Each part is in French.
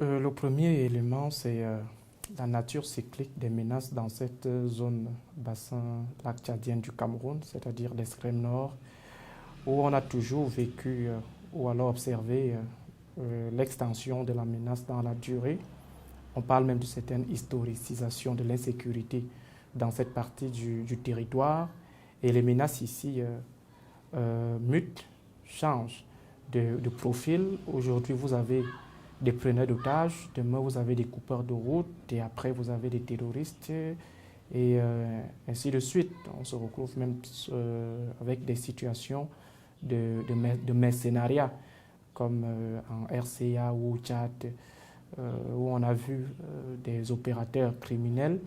Le premier élément, c'est la nature cyclique des menaces dans cette zone bassin lac tchadien du Cameroun, c'est-à-dire l'extrême nord, où on a toujours vécu ou alors observé l'extension de la menace dans la durée. On parle même de certaine historicisation de l'insécurité dans cette partie du territoire. Et les menaces ici mutent, changent de profil. Aujourd'hui, vous avez des preneurs d'otages, demain vous avez des coupeurs de route, et après vous avez des terroristes, et ainsi de suite. On se retrouve même avec des situations de mercenariat, comme en RCA ou au Tchad, où on a vu des opérateurs criminels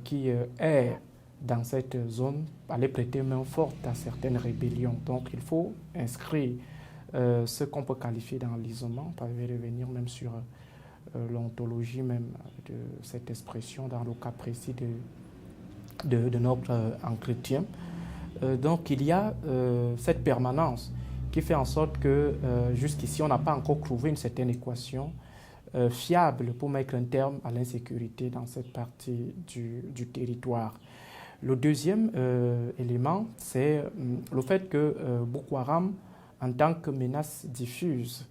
qui errent dans cette zone, aller prêter main forte à certaines rébellions. Donc il faut inscrire ce qu'on peut qualifier d'enlisement. On peut revenir même sur l'ontologie même de cette expression dans le cas précis de notre entretien. Donc il y a cette permanence qui fait en sorte que jusqu'ici on n'a pas encore trouvé une certaine équation fiable pour mettre un terme à l'insécurité dans cette partie du territoire. Le deuxième élément, c'est le fait que Boko Haram, en tant que menace diffuse,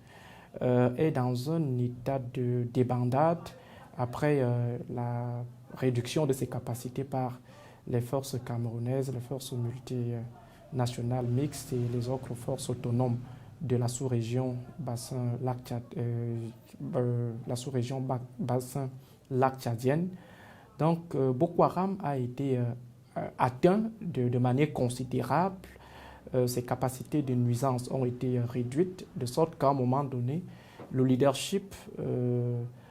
est dans un état de débandade après la réduction de ses capacités par les forces camerounaises, les forces multinationales mixtes et les autres forces autonomes de la sous-région bassin-lac tchadienne. Donc Boko Haram a été atteint de manière considérable. Ses capacités de nuisance ont été réduites, de sorte qu'à un moment donné, le leadership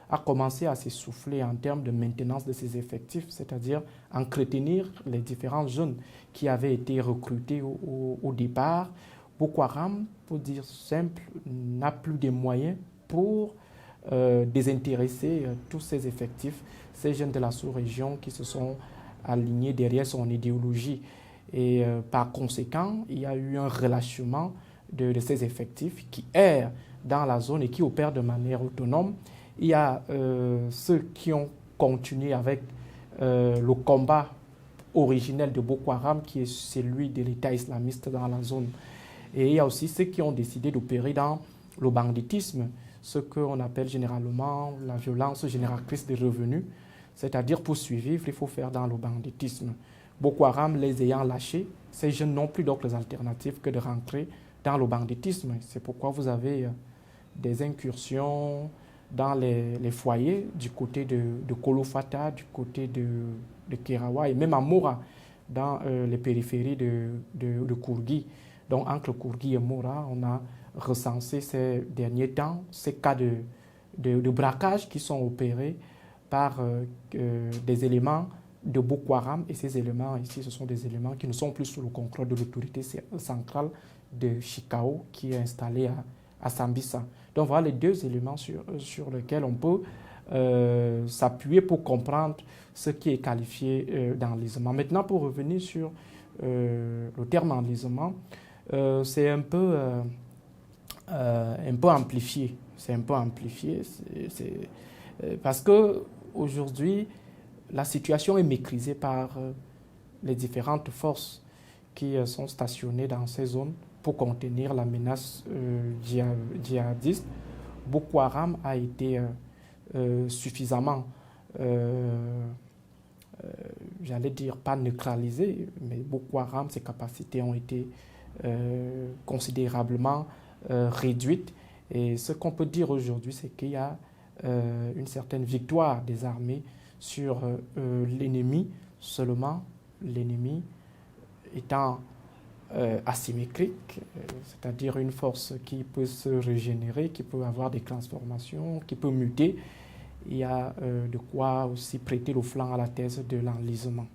a commencé à s'essouffler en termes de maintenance de ses effectifs, c'est-à-dire entretenir les différents jeunes qui avaient été recrutés au départ. Boko Haram, pour dire simple, n'a plus de moyens pour désintéresser tous ces effectifs, ces jeunes de la sous-région qui se sont alignés derrière son idéologie. Et par conséquent, il y a eu un relâchement de ces effectifs qui errent dans la zone et qui opèrent de manière autonome. Il y a ceux qui ont continué avec le combat originel de Boko Haram, qui est celui de l'État islamiste dans la zone. Et il y a aussi ceux qui ont décidé d'opérer dans le banditisme, ce qu'on appelle généralement la violence génératrice des revenus, c'est-à-dire pour survivre, il faut faire dans le banditisme. Boko Haram les ayant lâchés, ces jeunes n'ont plus d'autres alternatives que de rentrer dans le banditisme. C'est pourquoi vous avez des incursions dans les foyers du côté de Kolofata, du côté de Kerawa et même à Moura, dans les périphéries de Kourgui. Donc entre Kourgui et Moura, on a recensé ces derniers temps ces cas de braquage qui sont opérés par des éléments de Boko Haram, et ces éléments ici, ce sont des éléments qui ne sont plus sous le contrôle de l'autorité centrale de Chikao qui est installée à Sambisa. Donc voilà les deux éléments sur lesquels on peut s'appuyer pour comprendre ce qui est qualifié d'enlisement. Maintenant, pour revenir sur le terme enlisement, c'est un peu amplifié. C'est un peu amplifié parce qu'aujourd'hui, la situation est maîtrisée par les différentes forces qui sont stationnées dans ces zones pour contenir la menace djihadiste. Boko Haram a été suffisamment, j'allais dire, pas neutralisé, mais Boko Haram, ses capacités ont été considérablement réduites. Et ce qu'on peut dire aujourd'hui, c'est qu'il y a une certaine victoire des armées sur l'ennemi, seulement l'ennemi étant asymétrique, c'est-à-dire une force qui peut se régénérer, qui peut avoir des transformations, qui peut muter. Il y a de quoi aussi prêter le flanc à la thèse de l'enlisement.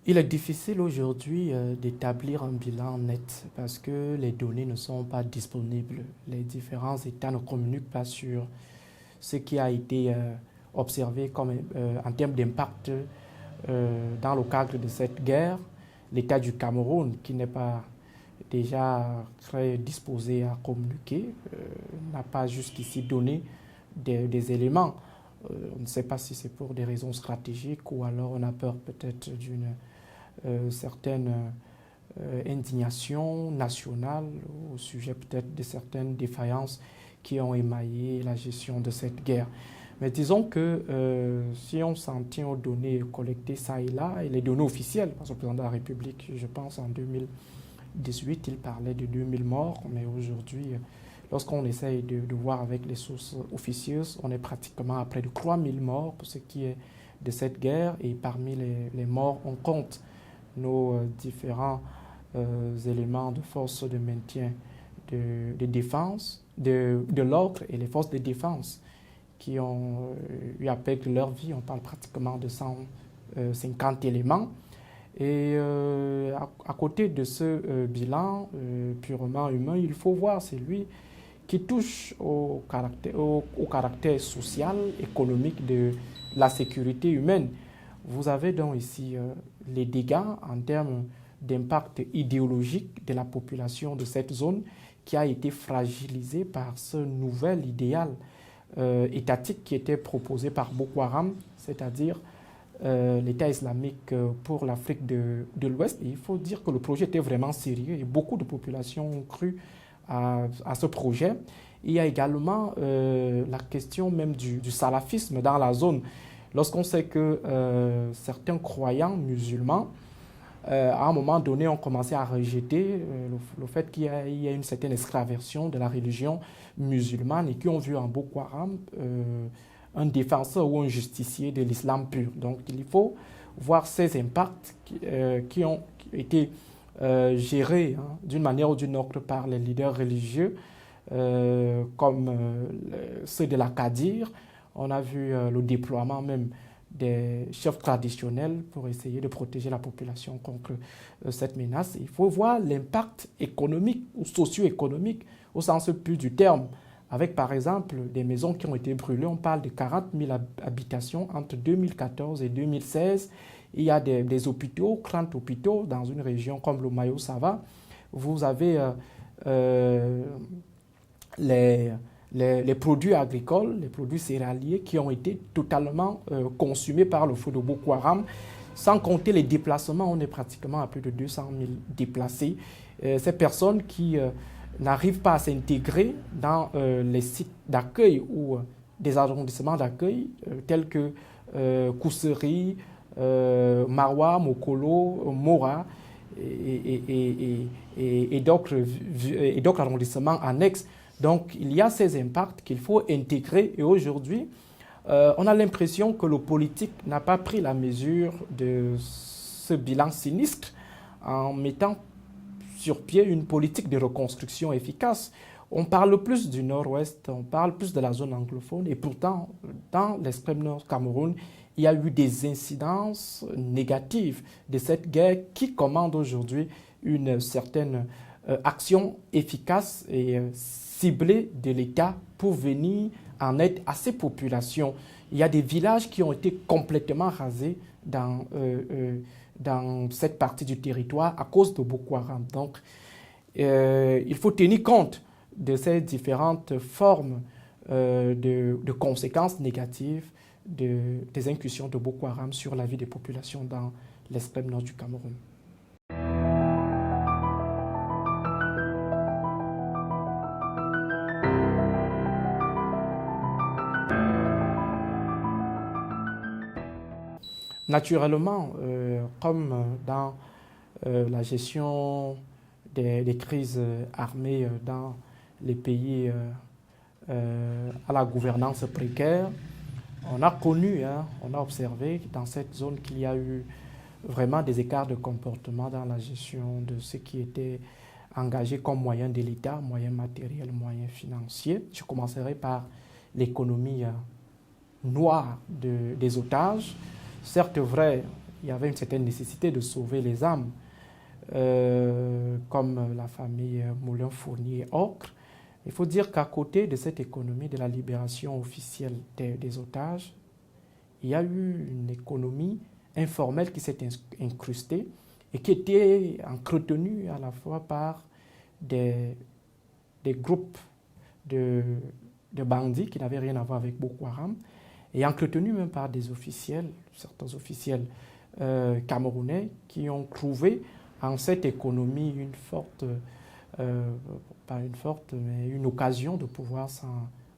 Il est difficile aujourd'hui d'établir un bilan net parce que les données ne sont pas disponibles. Les différents États ne communiquent pas sur ce qui a été observé comme, en termes d'impact dans le cadre de cette guerre. L'État du Cameroun, qui n'est pas déjà très disposé à communiquer, n'a pas jusqu'ici donné des éléments. On ne sait pas si c'est pour des raisons stratégiques ou alors on a peur peut-être d'une certaine indignation nationale au sujet peut-être de certaines défaillances qui ont émaillé la gestion de cette guerre. Mais disons que si on s'en tient aux données collectées ça et là, et les données officielles, parce que le président de la République, je pense en 2018, il parlait de 2000 morts, mais aujourd'hui, lorsqu'on essaye de voir avec les sources officieuses, on est pratiquement à près de 3000 morts pour ce qui est de cette guerre, et parmi les morts, on compte nos différents éléments de force de maintien de défense, de l'ordre et les forces de défense qui ont eu à perdre leur vie. On parle pratiquement de 150 éléments. Et à côté de ce bilan purement humain, il faut voir celui qui touche au caractère social, économique de la sécurité humaine. Vous avez donc ici les dégâts en termes d'impact idéologique de la population de cette zone qui a été fragilisée par ce nouvel idéal étatique qui était proposé par Boko Haram, c'est-à-dire l'État islamique pour l'Afrique de l'Ouest. Et il faut dire que le projet était vraiment sérieux et beaucoup de populations ont cru à ce projet. Il y a également la question même du salafisme dans la zone. Lorsqu'on sait que certains croyants musulmans, à un moment donné, ont commencé à rejeter le fait qu'il y a une certaine extraversion de la religion musulmane et qui ont vu en Boko Haram un défenseur ou un justicier de l'islam pur. Donc il faut voir ces impacts qui ont été gérés d'une manière ou d'une autre par les leaders religieux, comme ceux de la Kadir. On a vu le déploiement même des chefs traditionnels pour essayer de protéger la population contre cette menace. Il faut voir l'impact économique ou socio-économique au sens pur du terme, avec par exemple des maisons qui ont été brûlées. On parle de 40 000 habitations entre 2014 et 2016. Il y a des hôpitaux, 30 hôpitaux dans une région comme le Mayo-Sava. Vous avez les produits agricoles, les produits céréaliers qui ont été totalement consumés par le feu de Boko Haram. Sans compter les déplacements, on est pratiquement à plus de 200 000 déplacés. Ces personnes qui n'arrivent pas à s'intégrer dans les sites d'accueil ou des arrondissements d'accueil tels que Koussery, Marwa, Mokolo, Mora et d'autres arrondissements annexes. Donc, il y a ces impacts qu'il faut intégrer et aujourd'hui, on a l'impression que le politique n'a pas pris la mesure de ce bilan sinistre en mettant sur pied une politique de reconstruction efficace. On parle plus du nord-ouest, on parle plus de la zone anglophone et pourtant, dans l'extrême nord Cameroun, il y a eu des incidences négatives de cette guerre qui commande aujourd'hui une certaine action efficace et ciblée de l'État pour venir en aide à ces populations. Il y a des villages qui ont été complètement rasés dans cette partie du territoire à cause de Boko Haram. Donc, il faut tenir compte de ces différentes formes de conséquences négatives des incursions de Boko Haram sur la vie des populations dans l'extrême nord du Cameroun. Naturellement, comme dans la gestion des crises armées dans les pays à la gouvernance précaire, on a connu, on a observé dans cette zone qu'il y a eu vraiment des écarts de comportement dans la gestion de ce qui était engagé comme moyen de l'État, moyen matériel, moyen financier. Je commencerai par l'économie noire des otages. Certes vrai, il y avait une certaine nécessité de sauver les âmes, comme la famille Moulin-Fournier et Ocre. Il faut dire qu'à côté de cette économie de la libération officielle des otages, il y a eu une économie informelle qui s'est incrustée et qui était entretenue à la fois par des groupes de bandits qui n'avaient rien à voir avec Boko Haram et entretenue même par des officiels, certains officiels camerounais qui ont trouvé en cette économie une forte, pas une forte, mais une occasion de pouvoir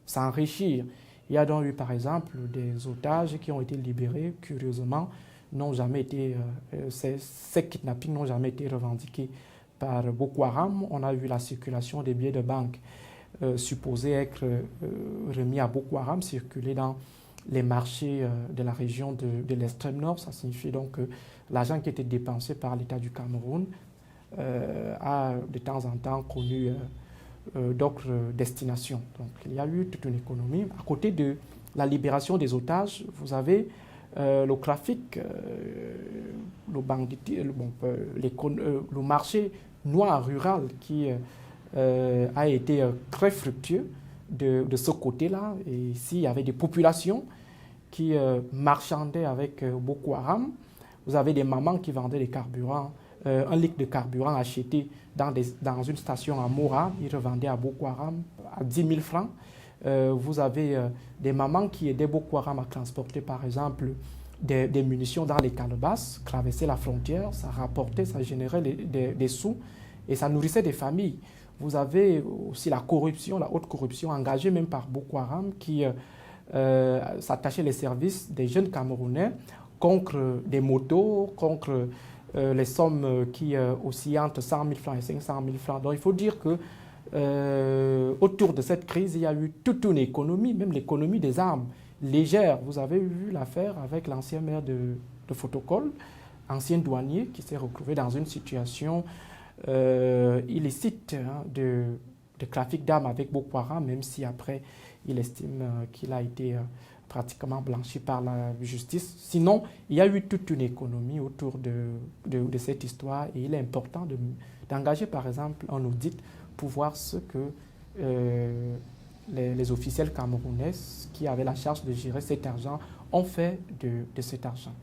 s'enrichir. Il y a donc eu par exemple des otages qui ont été libérés, curieusement, n'ont jamais été, ces kidnappings n'ont jamais été revendiqués par Boko Haram. On a vu la circulation des billets de banque supposés être remis à Boko Haram, circuler dans les marchés de la région de l'extrême nord. Ça signifie donc que l'argent qui était dépensé par l'État du Cameroun a de temps en temps connu d'autres destinations. Donc il y a eu toute une économie. À côté de la libération des otages, vous avez le trafic, le marché noir rural qui a été très fructueux de ce côté-là. Et ici, il y avait des populations qui marchandaient avec Boko Haram. Vous avez des mamans qui vendaient des carburants, un litre de carburant acheté dans une station à Mora, ils revendaient à Boko Haram à 10 000 francs. Vous avez des mamans qui aidaient Boko Haram à transporter, par exemple, des munitions dans les calebasses, traverser la frontière, ça rapportait, ça générait des sous et ça nourrissait des familles. Vous avez aussi la corruption, la haute corruption engagée même par Boko Haram qui s'attachait les services des jeunes Camerounais contre des motos, contre les sommes qui oscillent entre 100 000 francs et 500 000 francs. Donc il faut dire que autour de cette crise, il y a eu toute une économie, même l'économie des armes légères. Vous avez vu l'affaire avec l'ancien maire de Fotokol, ancien douanier, qui s'est retrouvé dans une situation illicite de trafic d'armes avec Boko Haram, même si après il estime qu'il a été pratiquement blanchi par la justice. Sinon, il y a eu toute une économie autour de cette histoire et il est important d'engager par exemple un audit pour voir ce que les officiels camerounais qui avaient la charge de gérer cet argent ont fait de cet argent.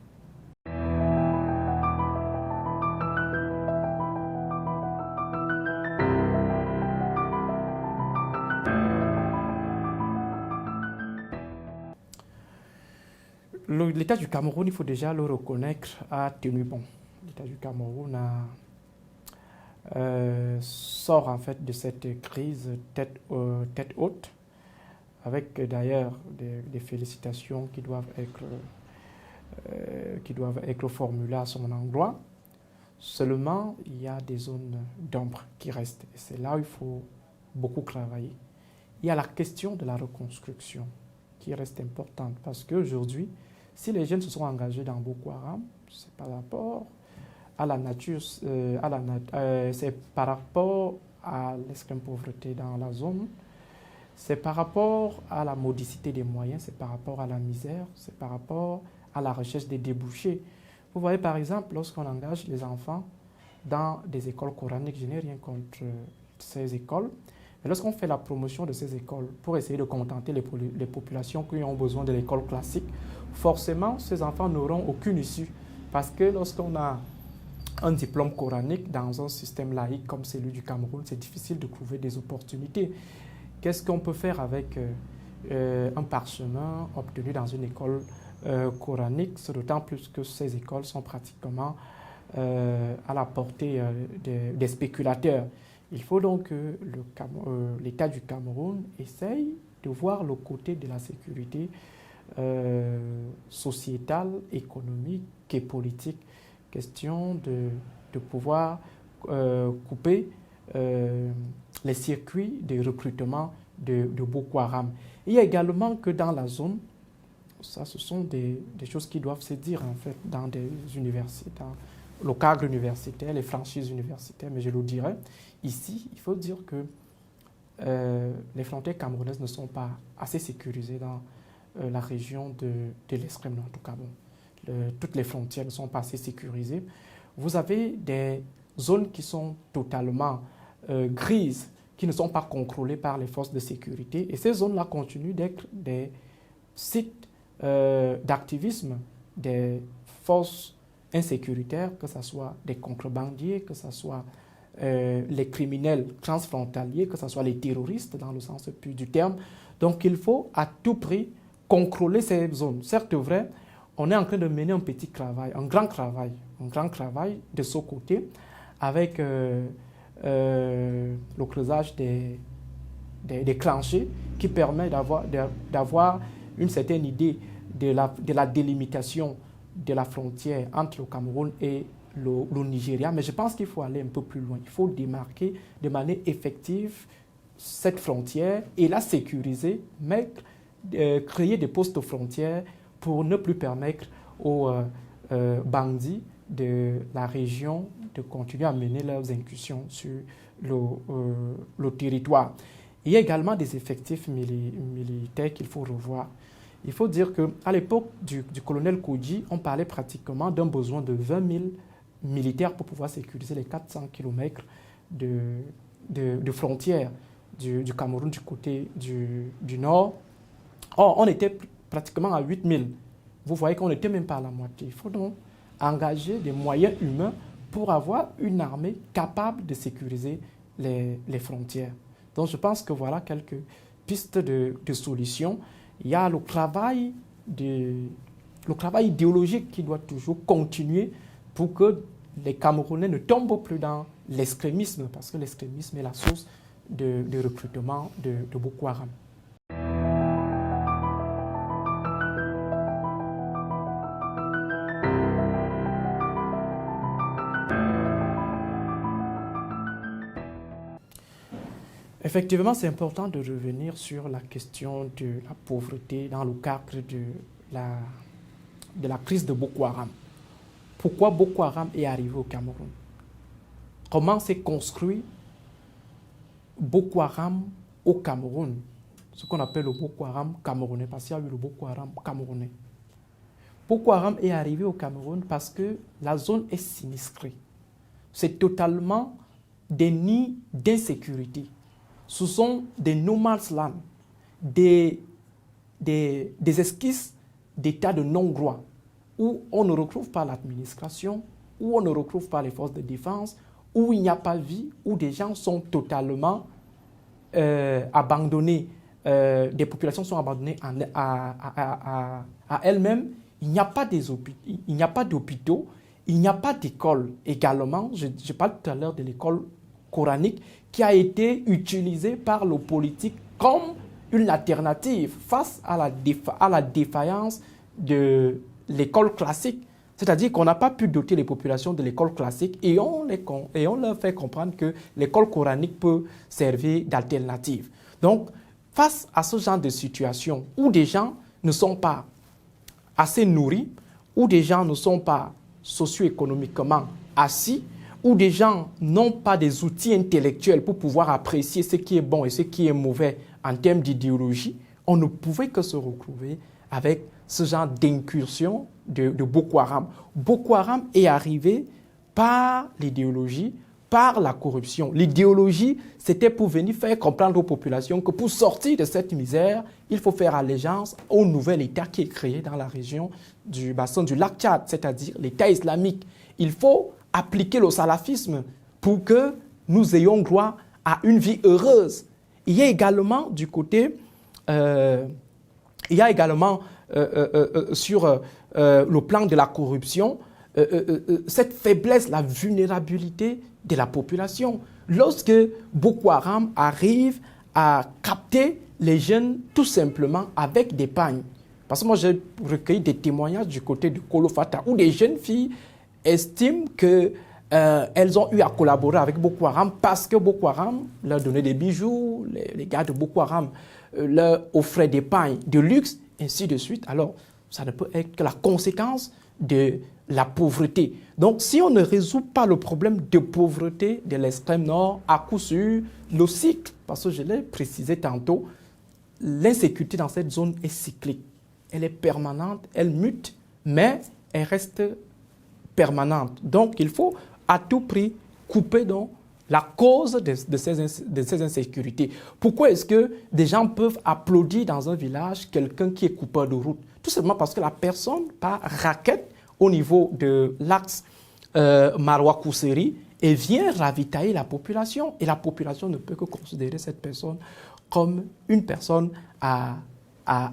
L'État du Cameroun, il faut déjà le reconnaître, a tenu bon. L'État du Cameroun sort en fait de cette crise tête haute, avec d'ailleurs des félicitations qui doivent être formulées à son endroit. Seulement, il y a des zones d'ombre qui restent. Et c'est là où il faut beaucoup travailler. Il y a la question de la reconstruction qui reste importante parce qu'aujourd'hui, si les jeunes se sont engagés dans Boko Haram, c'est par rapport à la nature, c'est par rapport à l'extrême pauvreté dans la zone, c'est par rapport à la modicité des moyens, c'est par rapport à la misère, c'est par rapport à la recherche des débouchés. Vous voyez par exemple, lorsqu'on engage les enfants dans des écoles coraniques, je n'ai rien contre ces écoles, mais lorsqu'on fait la promotion de ces écoles pour essayer de contenter les populations qui ont besoin de l'école classique, forcément, ces enfants n'auront aucune issue. Parce que lorsqu'on a un diplôme coranique dans un système laïque comme celui du Cameroun, c'est difficile de trouver des opportunités. Qu'est-ce qu'on peut faire avec un parchemin obtenu dans une école coranique? C'est d'autant plus que ces écoles sont pratiquement à la portée des spéculateurs. Il faut donc que l'État du Cameroun essaye de voir le côté de la sécurité sociétale, économique et politique. Question de pouvoir couper les circuits de recrutement de Boko Haram. Il y a également que dans la zone, ça ce sont des choses qui doivent se dire en fait dans des universités, dans le cadre universitaire, les franchises universitaires, mais je le dirais. Ici, il faut dire que les frontières camerounaises ne sont pas assez sécurisées dans la région de l'extrême nord du Cameroun. Toutes les frontières ne sont pas assez sécurisées. Vous avez des zones qui sont totalement grises, qui ne sont pas contrôlées par les forces de sécurité. Et ces zones-là continuent d'être des sites d'activisme des forces insécuritaires, que ce soit des contrebandiers, que ce soit les criminels transfrontaliers, que ce soit les terroristes dans le sens pur du terme. Donc il faut à tout prix contrôler ces zones. Certes vrai, on est en train de mener un petit travail, un grand travail de ce côté avec le creusage des tranchées qui permet d'avoir une certaine idée de la délimitation de la frontière entre le Cameroun et le Nigeria. Mais je pense qu'il faut aller un peu plus loin. Il faut démarquer de manière effective cette frontière et la sécuriser, créer des postes frontières pour ne plus permettre aux bandits de la région de continuer à mener leurs incursions sur le territoire. Il y a également des effectifs militaires qu'il faut revoir. Il faut dire qu'à l'époque du colonel Kodji, on parlait pratiquement d'un besoin de 20 000 militaires pour pouvoir sécuriser les 400 km de frontières du Cameroun du côté du nord. Or, on était pratiquement à 8 000. Vous voyez qu'on n'était même pas à la moitié. Il faut donc engager des moyens humains pour avoir une armée capable de sécuriser les frontières. Donc, je pense que voilà quelques pistes de solutions. Il y a le travail idéologique qui doit toujours continuer pour que les Camerounais ne tombent plus dans l'extrémisme, parce que l'extrémisme est la source de recrutement de Boko Haram. Effectivement, c'est important de revenir sur la question de la pauvreté dans le cadre de la crise de Boko Haram. Pourquoi Boko Haram est arrivé au Cameroun? Comment s'est construit Boko Haram au Cameroun? Ce qu'on appelle le Boko Haram camerounais, parce qu'il y a eu le Boko Haram camerounais. Boko Haram est arrivé au Cameroun parce que la zone est sinistrée. C'est totalement des nids d'insécurité. Ce sont des no man's land, des esquisses d'état de non-droit, où on ne retrouve pas l'administration, où on ne retrouve pas les forces de défense, où il n'y a pas de vie, où des gens sont totalement abandonnés, des populations sont abandonnées à elles-mêmes. Il n'y a pas d'hôpitaux, il n'y a pas d'école également. Je parle tout à l'heure de l'école coranique qui a été utilisée par le politique comme une alternative face à la défaillance de l'école classique. C'est-à-dire qu'on n'a pas pu doter les populations de l'école classique et on leur fait comprendre que l'école coranique peut servir d'alternative. Donc, face à ce genre de situation où des gens ne sont pas assez nourris, où des gens ne sont pas socio-économiquement assis, où des gens n'ont pas des outils intellectuels pour pouvoir apprécier ce qui est bon et ce qui est mauvais en termes d'idéologie, on ne pouvait que se retrouver avec ce genre d'incursion de Boko Haram. Boko Haram est arrivé par l'idéologie, par la corruption. L'idéologie, c'était pour venir faire comprendre aux populations que pour sortir de cette misère, il faut faire allégeance au nouvel État qui est créé dans la région du bassin du lac Tchad, c'est-à-dire l'État islamique. Il faut appliquer le salafisme pour que nous ayons droit à une vie heureuse. Il y a également du côté, sur le plan de la corruption, cette faiblesse, la vulnérabilité de la population. Lorsque Boko Haram arrive à capter les jeunes tout simplement avec des pagnes. Parce que moi, j'ai recueilli des témoignages du côté de Kolofata où des jeunes filles estiment qu'elles ont eu à collaborer avec Boko Haram parce que Boko Haram leur donnait des bijoux, les gars de Boko Haram leur offraient des pagnes de luxe, ainsi de suite. Alors, ça ne peut être que la conséquence de la pauvreté. Donc, si on ne résout pas le problème de pauvreté de l'extrême nord, à coup sûr, le cycle, parce que je l'ai précisé tantôt, l'insécurité dans cette zone est cyclique. Elle est permanente, elle mute, mais elle reste permanente. Donc, il faut à tout prix couper donc la cause de ces insécurités. Pourquoi est-ce que des gens peuvent applaudir dans un village quelqu'un qui est coupeur de route? Tout simplement parce que la personne, par raquette, au niveau de l'axe Maroua-Kousseri, et vient ravitailler la population. Et la population ne peut que considérer cette personne comme une personne à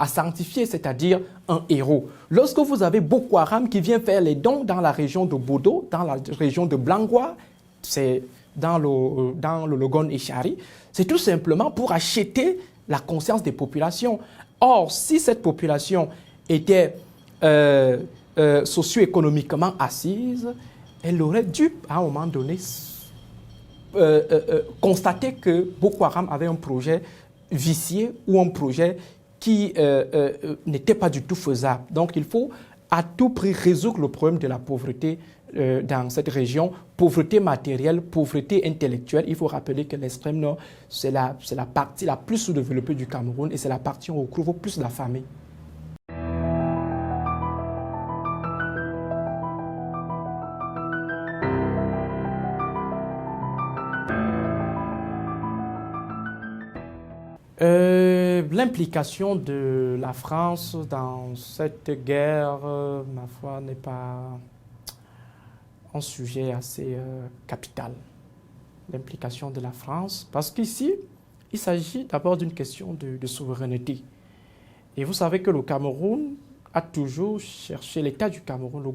sanctifier, c'est-à-dire un héros. Lorsque vous avez Boko Haram qui vient faire les dons dans la région de Bodo, dans la région de Blangwa, c'est dans le Logon Echari, c'est tout simplement pour acheter la conscience des populations. Or, si cette population était socio-économiquement assise, elle aurait dû, à un moment donné, constater que Boko Haram avait un projet vicié ou un projet qui n'était pas du tout faisable. Donc, il faut à tout prix résoudre le problème de la pauvreté dans cette région, pauvreté matérielle, pauvreté intellectuelle. Il faut rappeler que l'extrême nord, c'est la partie la plus sous-développée du Cameroun et c'est la partie où on retrouve plus d'affamés. L'implication de la France dans cette guerre, ma foi, n'est pas un sujet assez capital. L'implication de la France, parce qu'ici, il s'agit d'abord d'une question de souveraineté. Et vous savez que le Cameroun a toujours cherché, l'État du Cameroun, le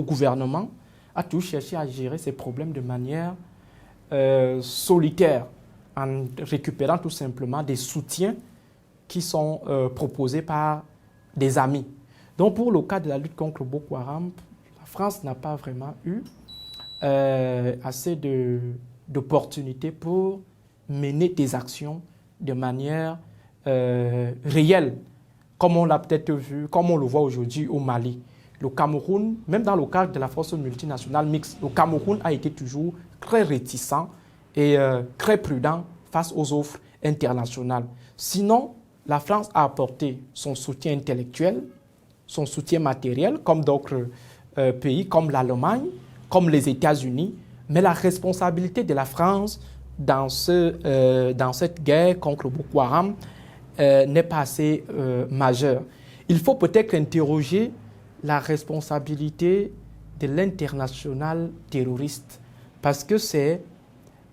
gouvernement a toujours cherché à gérer ses problèmes de manière solitaire, en récupérant tout simplement des soutiens qui sont proposés par des amis. Donc pour le cas de la lutte contre Boko Haram, la France n'a pas vraiment eu assez d'opportunités pour mener des actions de manière réelle, comme on l'a peut-être vu, comme on le voit aujourd'hui au Mali. Le Cameroun, même dans le cadre de la force multinationale mixte, le Cameroun a été toujours très réticent et très prudent face aux offres internationales. Sinon, la France a apporté son soutien intellectuel, son soutien matériel, comme d'autres pays, comme l'Allemagne, comme les États-Unis. Mais la responsabilité de la France dans cette guerre contre Boko Haram n'est pas assez majeure. Il faut peut-être interroger la responsabilité de l'international terroriste, parce que c'est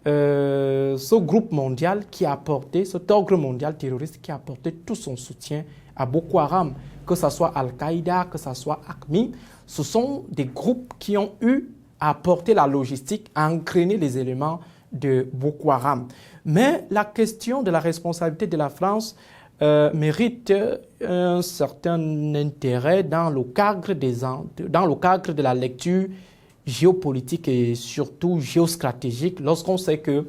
ce groupe mondial qui a apporté, cet ordre mondial terroriste qui a apporté tout son soutien à Boko Haram, que ce soit Al-Qaïda, que ce soit AQMI. Ce sont des groupes qui ont eu à apporter la logistique, à entraîner les éléments de Boko Haram. Mais la question de la responsabilité de la France mérite un certain intérêt dans le cadre de la lecture géopolitique et surtout géostratégique, lorsqu'on sait que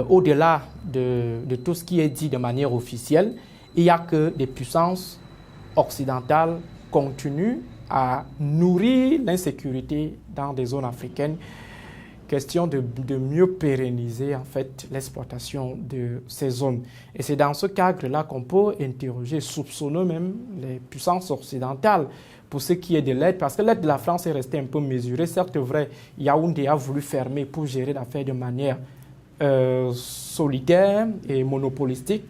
au-delà de tout ce qui est dit de manière officielle, il n'y a que des puissances occidentales continuent à nourrir l'insécurité dans des zones africaines. Question de mieux pérenniser en fait l'exploitation de ces zones. Et c'est dans ce cadre-là qu'on peut interroger, soupçonner même les puissances occidentales pour ce qui est de l'aide, parce que l'aide de la France est restée un peu mesurée. Certes, vrai, Yaoundé a voulu fermer pour gérer l'affaire de manière solitaire et monopolistique,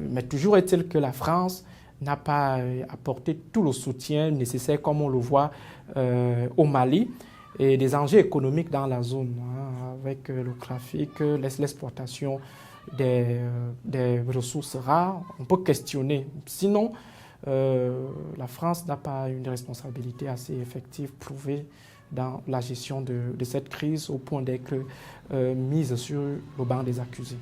mais toujours est-il que la France n'a pas apporté tout le soutien nécessaire, comme on le voit au Mali, et des enjeux économiques dans la zone, avec le trafic, l'exploitation des ressources rares. On peut questionner. Sinon, la France n'a pas une responsabilité assez effective, prouvée dans la gestion de cette crise, au point d'être mise sur le banc des accusés.